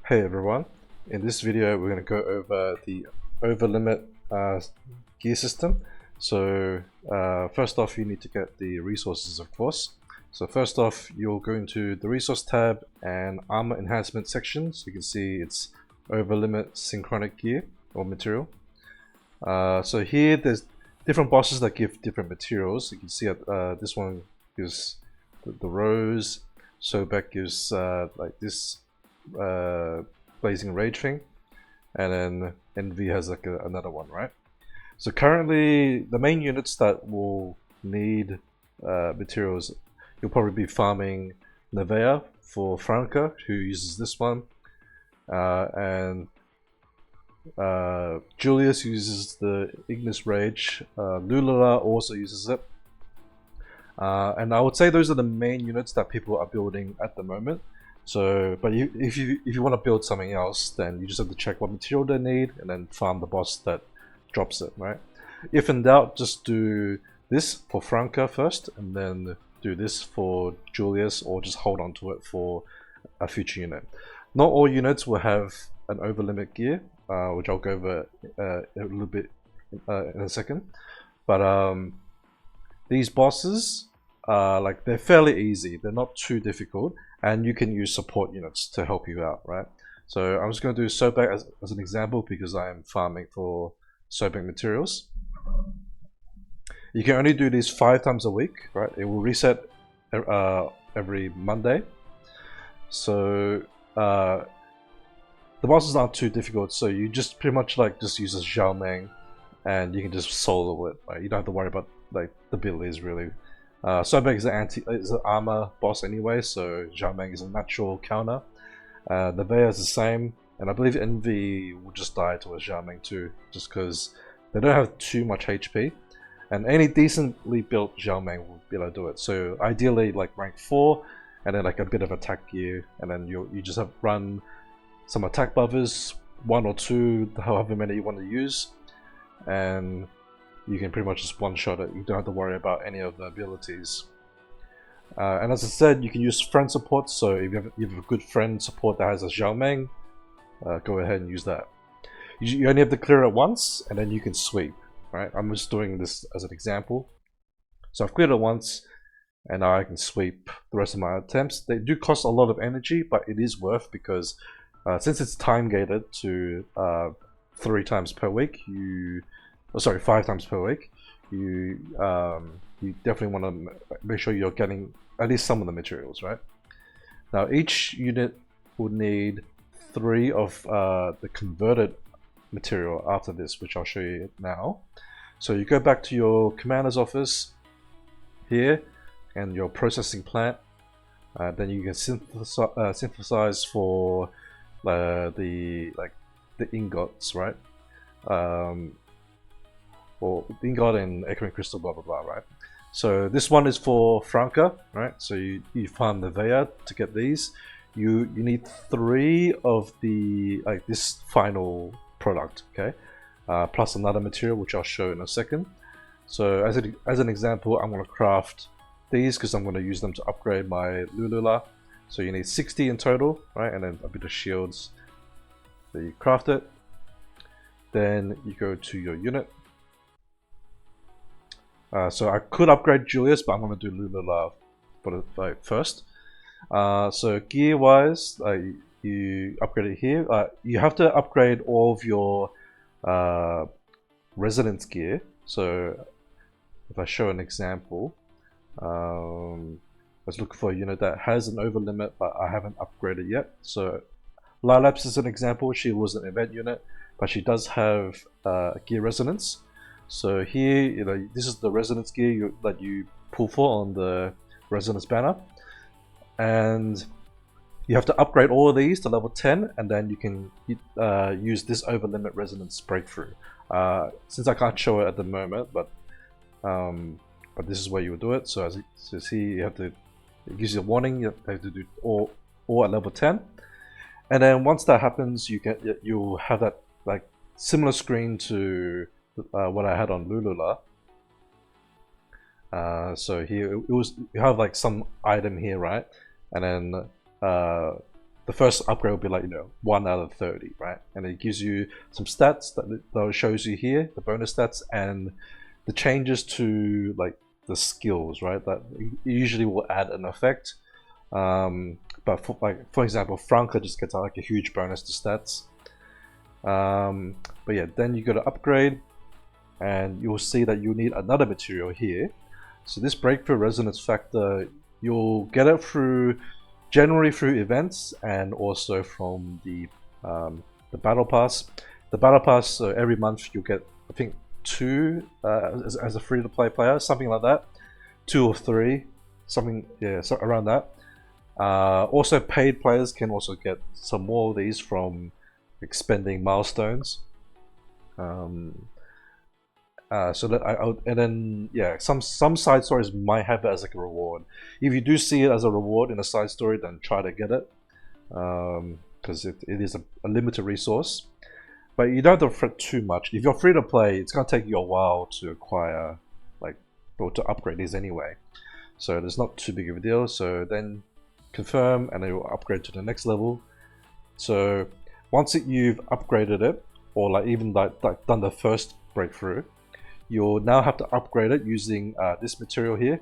Hey everyone, in this video we're going to go over the Overlimit gear system. So first off you need to get the resources, of course. So first off you'll go into the resource tab and armor enhancement section. So you can see it's Overlimit synchronic gear or material. So here there's different bosses that give different materials. You can see this one gives the rose, Sobek gives like this blazing rage thing, and then Envy has like another one, right? So currently the main units that will need materials, you'll probably be farming Nevea for Franca, who uses this one, and Julius uses the Ignis Rage, Lulala also uses it, and I would say those are the main units that people are building at the moment. So, but if you want to build something else, then you just have to check what material they need and then farm the boss that drops it, right? If in doubt, just do this for Franca first, and then do this for Julius, or just hold on to it for a future unit. Not all units will have an overlimit gear, which I'll go over a little bit in a second. But these bosses, they're fairly easy. They're not too difficult. And you can use support units to help you out, right? So I'm just going to do Sobek as an example because I am farming for Sobek materials. You can only do these 5 times a week, right? It will reset every Monday. So the bosses aren't too difficult, so you just pretty much just use a Xiaomeng and you can just solo it, right? You don't have to worry about the abilities really. Sobek is an armor boss anyway, so Xiaomeng is a natural counter. Nevea is the same, and I believe Envy will just die to a Xiaomeng too, just because they don't have too much HP. And any decently built Xiaomeng will be able to do it. So ideally rank 4, and then a bit of attack gear, and then you just have run some attack buffers, 1 or 2, however many you want to use, and you can pretty much just one-shot it. You don't have to worry about any of the abilities. And as I said, you can use friend support, so if you have a good friend support that has a Xiaomeng, go ahead and use that. You only have to clear it once, and then you can sweep, right? I'm just doing this as an example. So I've cleared it once, and now I can sweep the rest of my attempts. They do cost a lot of energy, but it is worth because since it's time-gated to 3 times per week, 5 times per week, you definitely want to make sure you're getting at least some of the materials, right? Now each unit will need 3 of the converted material after this, which I'll show you now. So you go back to your commander's office here and your processing plant, then you can synthesize for the ingots, right? Or ingot and echoing crystal, blah blah blah, right? So this one is for Franca, right? So you farm the Nevea to get these. You need 3 of the this final product, okay? Plus another material which I'll show in a second. So as an example, I'm going to craft these because I'm going to use them to upgrade my Lulula. So you need 60 in total, right? And then a bit of shields. So you craft it. Then you go to your unit. So I could upgrade Julius, but I'm going to do Lulala first. So gear wise, you upgrade it here. You have to upgrade all of your resonance gear. So if I show an example, let's look for a unit that has an overlimit, but I haven't upgraded yet. So Lilaps is an example. She was an event unit, but she does have gear resonance. So here, this is the resonance gear that you pull for on the resonance banner, and you have to upgrade all of these to level 10, and then you can use this overlimit resonance breakthrough. Since I can't show it at the moment, but this is where you would do it. So as you see, it gives you a warning. You have to do all at level 10, and then once that happens, you'll have that similar screen to what I had on Lulula. So here you have some item here, right? And then the first upgrade will be like, 1 out of 30, right? And it gives you some stats that shows you here, the bonus stats, and the changes to like the skills, right? That usually will add an effect. But for example, Franca just gets like a huge bonus to stats. But yeah, then you go to upgrade, and you'll see that you need another material here. So this breakthrough resonance factor, you'll get it generally through events and also from the battle pass. The battle pass, so every month you get, I think, 2 as a free-to-play player, something like that, 2 or 3, something, yeah, so around that. Also, paid players can also get some more of these from expending milestones. So that and then yeah, some side stories might have it as like a reward. If you do see it as a reward in a side story, then try to get it, because it is a limited resource. But you don't have to fret too much. If you're free to play, it's gonna take you a while to acquire, like, or to upgrade these anyway. So there's not too big of a deal. So then confirm, and then you'll upgrade to the next level. So once you've upgraded it, or like even like done the first breakthrough, you'll now have to upgrade it using this material here,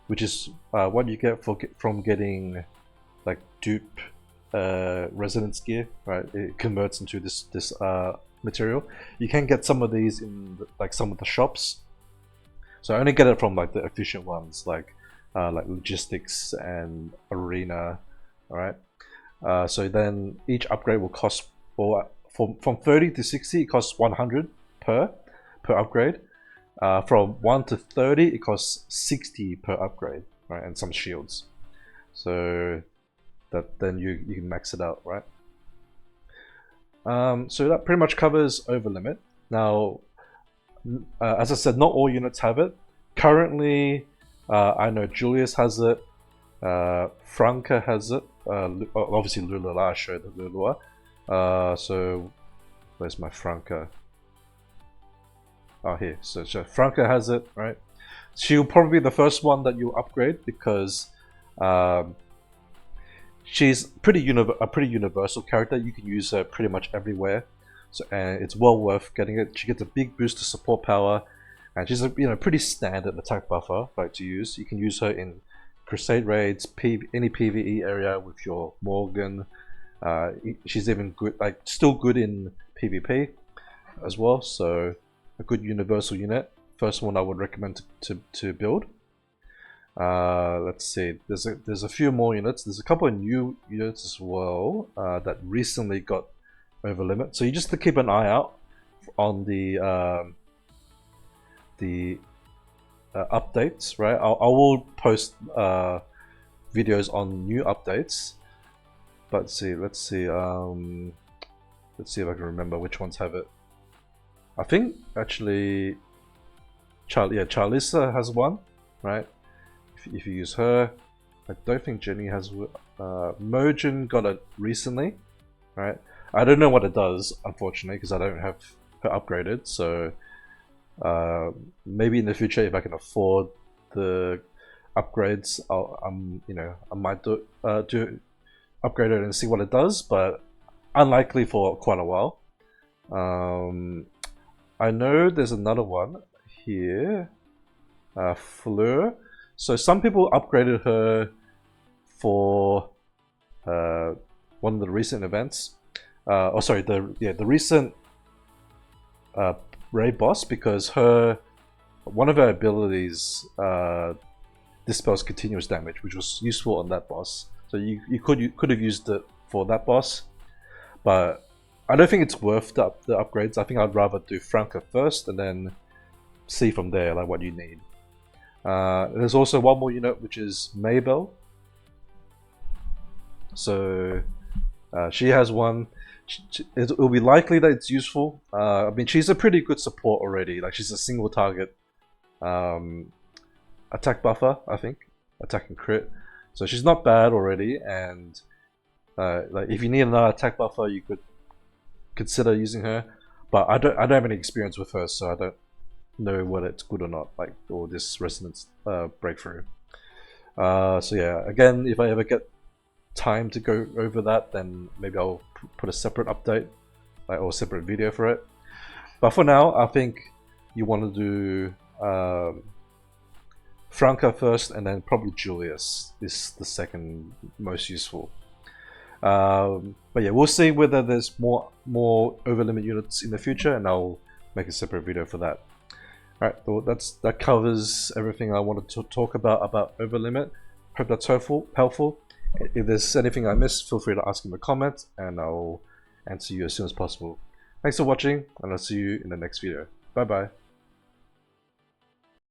which is what you get from getting like dupe resonance gear, right? It converts into this material. You can get some of these in like some of the shops. So I only get it from like the efficient ones, like logistics and arena. All right. So then each upgrade will cost from 30 to 60, it costs 100 per upgrade. From 1 to 30, it costs 60 per upgrade, right? And some shields. So that then you can max it out, right? So that pretty much covers Overlimit. Now, as I said, not all units have it. Currently, I know Julius has it. Franca has it. Obviously, Lulala, I showed the Lulua. So where's my Franca? Oh, here. So Franca has it, right? She'll probably be the first one that you upgrade because she's a pretty universal character. You can use her pretty much everywhere. So and it's well worth getting it. She gets a big boost to support power, and she's a pretty standard attack buffer, right, to use. You can use her in crusade raids, any PvE area with your Morgan. She's even good, like still good in PvP as well. So a good universal unit. First one I would recommend to build. Let's see. There's a few more units. There's a couple of new units as well that recently got Overlimit. So you just have to keep an eye out on the updates, right? I will post videos on new updates. But let's see. Let's see if I can remember which ones have it. I think actually, Charlissa has one, right? If you use her, I don't think Jenny has. Mojin got it recently, right? I don't know what it does, unfortunately, because I don't have her upgraded. So maybe in the future, if I can afford the upgrades, I might do upgrade it and see what it does, but unlikely for quite a while. I know there's another one here, Fleur. So some people upgraded her for one of the recent events. The recent raid boss, because one of her abilities dispels continuous damage, which was useful on that boss. So you could have used it for that boss, but I don't think it's worth the upgrades. I think I'd rather do Franca first and then see from there like what you need. There's also one more unit, which is Maybell. So she has one. It will be likely that it's useful. I mean, she's a pretty good support already. Like, she's a single target attack buffer, I think, attack and crit. So she's not bad already. And like, if you need another attack buffer, you could consider using her. But I don't have any experience with her, so I don't know whether it's good or not. Like, or this resonance breakthrough. So yeah, again, if I ever get time to go over that, then maybe I'll put a separate update, or a separate video for it. But for now, I think you want to do Franca first, and then probably Julius is the second most useful. But yeah, we'll see whether there's more Overlimit units in the future, and I'll make a separate video for that. Alright, well that covers everything I wanted to talk about Overlimit. Hope that's helpful. If there's anything I missed, feel free to ask in the comments, and I'll answer you as soon as possible. Thanks for watching, and I'll see you in the next video. Bye bye.